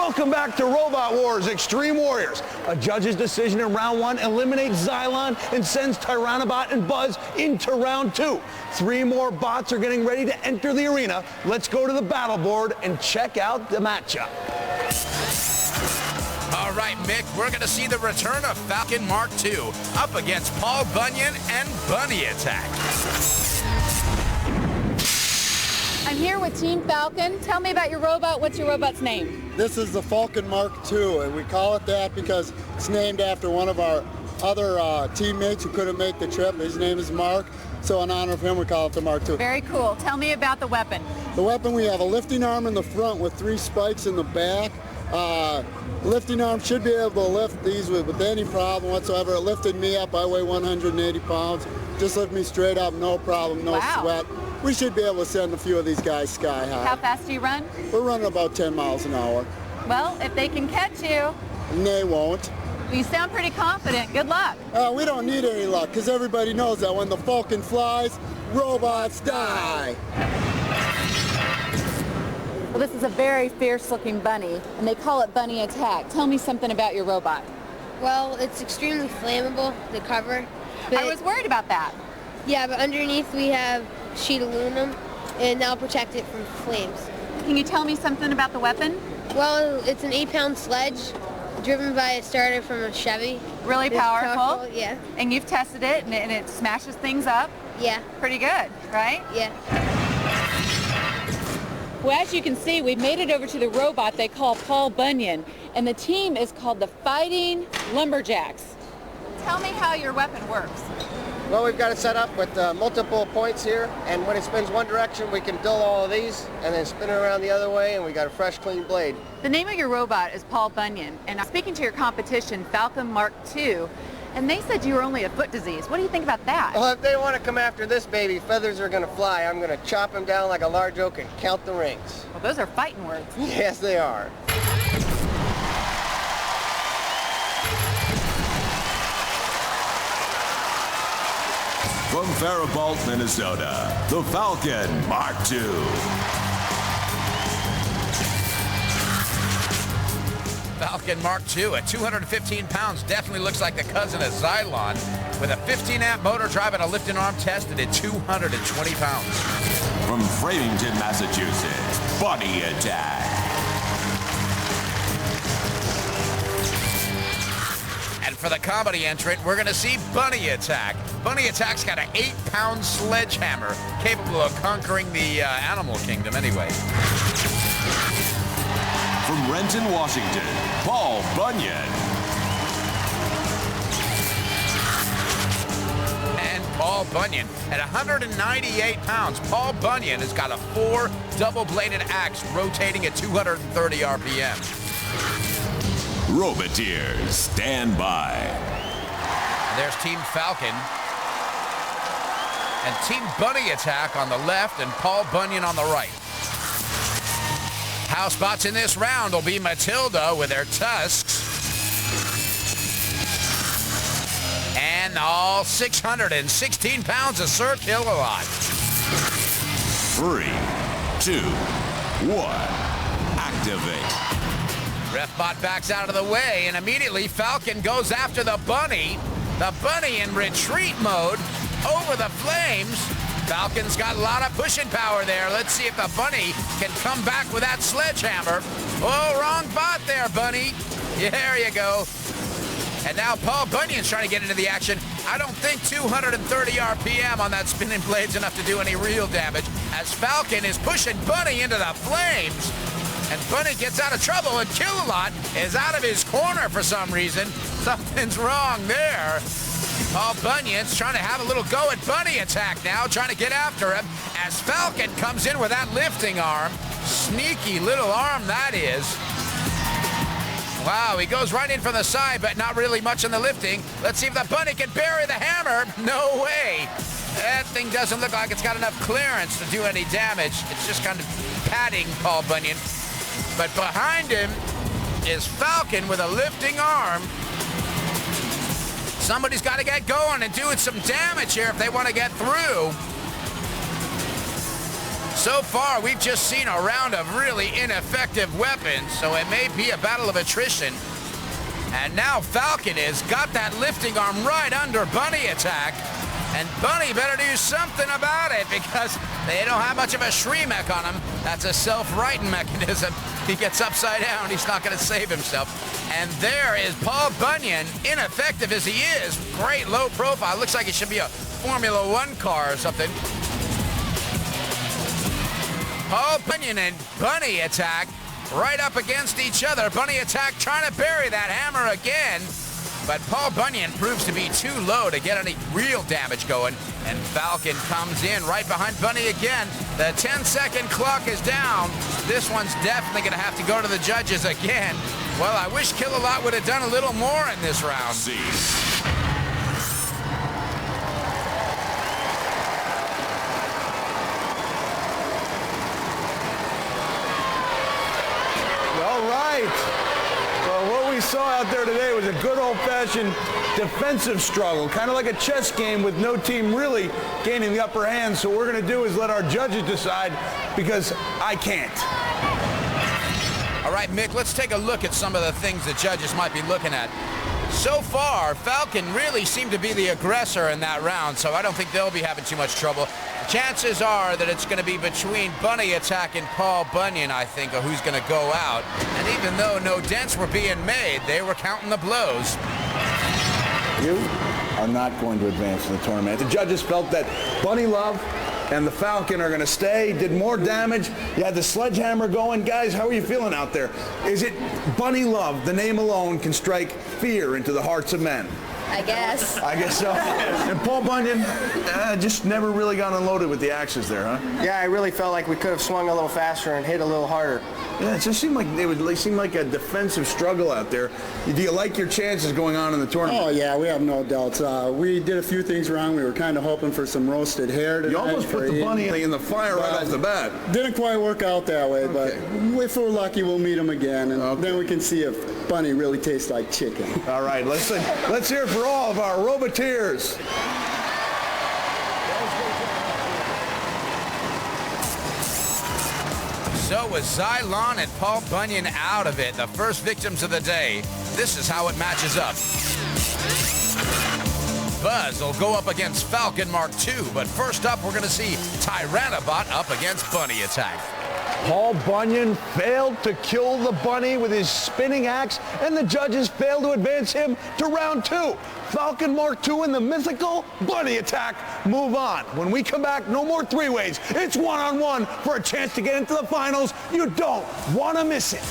Welcome back to Robot Wars Extreme Warriors. A judge's decision in round 1 eliminates Xylon and sends Tyrannobot and Buzz into round 2. 3 more bots are getting ready to enter the arena. Let's go to the battle board and check out the matchup. All right, Mick, we're going to see the return of Falcon Mark II up against Paul Bunyan and Bunny Attack. I'm here with Team Falcon. Tell me about your robot. What's your robot's name? This is the Falcon Mark II, and we call it that because it's named after one of our other teammates who couldn't make the trip. His name is Mark, so in honor of him, we call it the Mark II. Very cool. Tell me about the weapon. The weapon, we have a lifting arm in the front with 3 spikes in the back. Lifting arm should be able to lift these with any problem whatsoever. It lifted me up. I weigh 180 pounds. Just lift me straight up, no problem, no sweat. We should be able to send a few of these guys sky high. How fast do you run? We're running about 10 miles an hour. Well, if they can catch you. And they won't. You sound pretty confident. Good luck. We don't need any luck, because everybody knows that when the Falcon flies, robots die. Well, this is a very fierce-looking bunny, and they call it Bunny Attack. Tell me something about your robot. Well, it's extremely flammable, the cover. I was worried about that. Yeah, but underneath we have sheet aluminum, and that'll protect it from flames. Can you tell me something about the weapon? Well, it's an 8-pound sledge driven by a starter from a Chevy. Really It's powerful? Yeah. And you've tested it, and it smashes things up? Yeah. Pretty good, right? Yeah. Well, as you can see, we've made it over to the robot they call Paul Bunyan, and the team is called the Fighting Lumberjacks. Tell me how your weapon works. Well, we've got it set up with multiple points here, and when it spins one direction, we can dull all of these, and then spin it around the other way, and we got a fresh, clean blade. The name of your robot is Paul Bunyan, and I'm speaking to your competition, Falcon Mark II, and they said you were only a foot disease. What do you think about that? Well, if they want to come after this baby, feathers are going to fly. I'm going to chop him down like a large oak and count the rings. Well, those are fighting words. Yes, they are. From Faribault, Minnesota, the Falcon Mark II. Falcon Mark II at 215 pounds definitely looks like the cousin of Xylon with a 15-amp motor drive and a lifting arm tested at 220 pounds. From Framingham, Massachusetts, Bunny Attack. And for the comedy entrant, we're going to see Bunny Attack. Bunny Attack's got an 8-pound sledgehammer capable of conquering the animal kingdom anyway. From Renton, Washington, Paul Bunyan. And Paul Bunyan at 198 pounds. Paul Bunyan has got a 4 double-bladed axe rotating at 230 RPM. Roboteers, stand by. And there's Team Falcon. And Team Bunny Attack on the left and Paul Bunyan on the right. House bots in this round will be Matilda with their tusks. And all 616 pounds of Sir Kill-A-Lot. 3, 2, 1, activate. Refbot backs out of the way, and immediately Falcon goes after the bunny. The bunny in retreat mode over the flames. Falcon's got a lot of pushing power there. Let's see if the bunny can come back with that sledgehammer. Oh, wrong bot there, bunny. Yeah, there you go. And now Paul Bunyan's trying to get into the action. I don't think 230 RPM on that spinning blade's enough to do any real damage, as Falcon is pushing Bunny into the flames. And Bunny gets out of trouble, and Kill-A-Lot is out of his corner for some reason. Something's wrong there. Paul Bunyan's trying to have a little go at Bunny Attack now, trying to get after him, as Falcon comes in with that lifting arm. Sneaky little arm that is. Wow, he goes right in from the side, but not really much in the lifting. Let's see if the bunny can bury the hammer. No way. That thing doesn't look like it's got enough clearance to do any damage. It's just kind of padding Paul Bunyan. But behind him is Falcon with a lifting arm. Somebody's got to get going and doing some damage here if they want to get through. So far, we've just seen a round of really ineffective weapons, so it may be a battle of attrition. And now Falcon has got that lifting arm right under Bunny attack. And Bunny better do something about it because they don't have much of a Shremek on him. That's a self-righting mechanism. He gets upside down, he's not going to save himself. And there is Paul Bunyan, ineffective as he is. Great low profile. Looks like it should be a Formula One car or something. Paul Bunyan and Bunny attack right up against each other. Bunny attack trying to bury that hammer again. But Paul Bunyan proves to be too low to get any real damage going. And Falcon comes in right behind Bunny again. The 10-second clock is down. This one's definitely going to have to go to the judges again. Well, I wish Kill-A-Lot would have done a little more in this round. All right. Well, what we saw out there today was a good old-fashioned defensive struggle, kind of like a chess game with no team really gaining the upper hand. So what we're going to do is let our judges decide because I can't. All right, Mick, let's take a look at some of the things the judges might be looking at. So far, Falcon really seemed to be the aggressor in that round, so I don't think they'll be having too much trouble. Chances are that it's going to be between Bunny attack and Paul Bunyan, I think, of who's going to go out. And even though no dents were being made, they were counting the blows. You are not going to advance in the tournament. The judges felt that Bunny Love and the Falcon are going to stay, did more damage. You had the sledgehammer going. Guys, how are you feeling out there? Is it Bunny Love, the name alone, can strike fear into the hearts of men? I guess. I guess so. And Paul Bunyan just never really got unloaded with the axes there, huh? Yeah, I really felt like we could have swung a little faster and hit a little harder. Yeah, it just seemed like it seemed like a defensive struggle out there. Do you like your chances going on in the tournament? Oh, yeah, we have no doubts. We did a few things wrong. We were kind of hoping for some roasted hair tonight. You almost put the Bunny in the fire right off the bat. Didn't quite work out that way, but if we're lucky, we'll meet him again, and then we can see if Bunny really tastes like chicken. All right, let's hear it for all of our Roboteers. So with Xylon and Paul Bunyan out of it, the first victims of the day, this is how it matches up. Buzz will go up against Falcon Mark II, but first up we're going to see Tyrannobot up against Bunny attack. Paul Bunyan failed to kill the Bunny with his spinning axe, and the judges failed to advance him to round 2. Falcon Mark II and the mythical Bunny attack move on. When we come back, no more three-ways. It's one-on-one for a chance to get into the finals. You don't want to miss it.